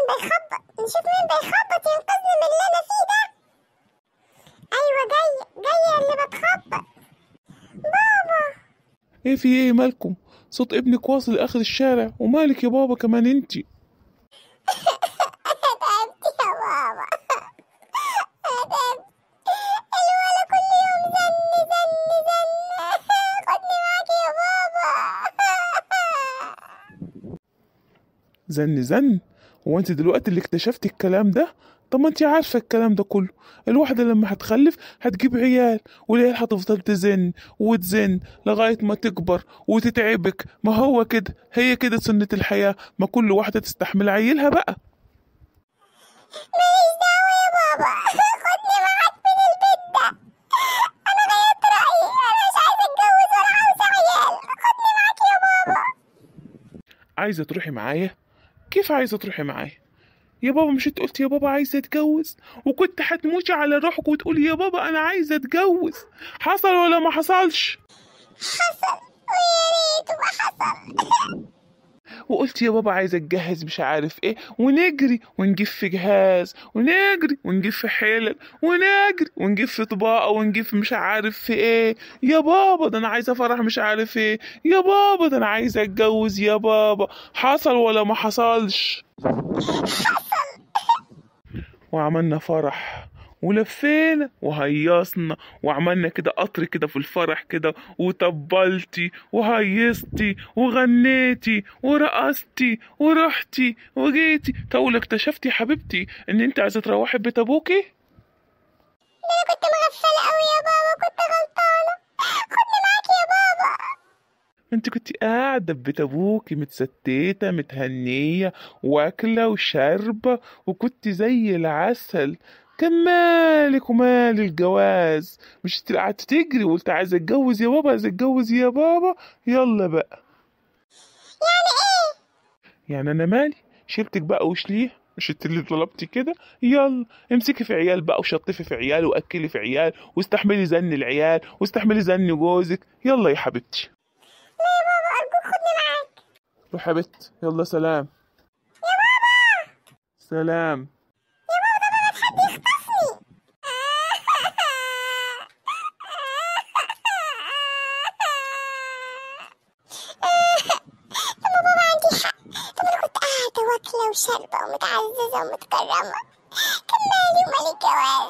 بيخبط، نشوف مين بيخبط ينقذني من اللي انا فيه ده. ايوه جاية اللي بتخبط. بابا. ايه في ايه مالكم؟ صوت ابنك واصل لاخر الشارع، ومالك يا بابا كمان انتي؟ تعبت يا بابا. تعبت. الولا كل يوم زن. خدني معاك يا بابا. زن؟ هو انت دلوقتي اللي اكتشفتي الكلام ده؟ طب ما انت عارفه الكلام ده كله. الواحده لما هتخلف هتجيب عيال، والعيال هتفضل تزن وتزن لغايه ما تكبر وتتعبك. ما هو كده، هي كده سنه الحياه، ما كل واحده تستحمل عيلها بقى. ماليش دعوة يا بابا. خدني معاك من البيت ده. انا غيرت رأيي، انا مش عايزة اتجوز ولا عاوزة عيال. خدني معاك يا بابا. عايزه تروحي معايا؟ كيف عايزه تروحي معايا يا بابا؟ مش انت قلت يا بابا عايزه اتجوز، وكنت هتموتي على روحك وتقولي يا بابا انا عايزه اتجوز؟ حصل ولا ما حصلش؟ حصل، ويا ريت ما حصل. وقلت يا بابا عايزه اتجهز مش عارف ايه، ونجري ونجيب في جهاز، ونجري ونجيب في حلل، ونجري ونجيب في طباقه، ونجيب في مش عارف في ايه. يا بابا ده انا عايزه فرح مش عارف ايه. يا بابا ده انا عايزه اتجوز يا بابا. حصل ولا ما حصلش؟ وعملنا فرح ولفينا وهيصنا، وعملنا كده قطر كده في الفرح كده، وطبلتي وهيصتي وغنيتي ورقصتي ورحتي وجيتي. طول اكتشفتي يا حبيبتي ان انت عايزه تروحي بيت ابوكي؟ ده انا كنت مغفلة قوي يا بابا، كنت غلطانة. خدني معاك يا بابا. انت كنت قاعده في بيت ابوكي متستته متهنيه واكله وشاربه، وكنت زي العسل. كان مالك ومال الجواز؟ مش انت قعدت تجري وقلت عايزه اتجوز يا بابا، عايزه اتجوز يا بابا؟ يلا بقى. يعني ايه؟ يعني انا مالي؟ شيلتك بقى وشليه، مش انت اللي طلبتي كده؟ يلا امسكي في عيال بقى، وشطفي في عيال، واكلي في عيال، واستحملي زن العيال، واستحملي زن جوزك. يلا يا حبيبتي. لا يا بابا، ارجوك خدني معاك. روح يا بت، يلا سلام. يا بابا. سلام. يا بابا ده انا حد يخطفني. طب ما بابا عندي حق. طب انا كنت قاعدة واكلة وشاربة ومتعززة ومتكرمة. كان مالي ومال الجواز.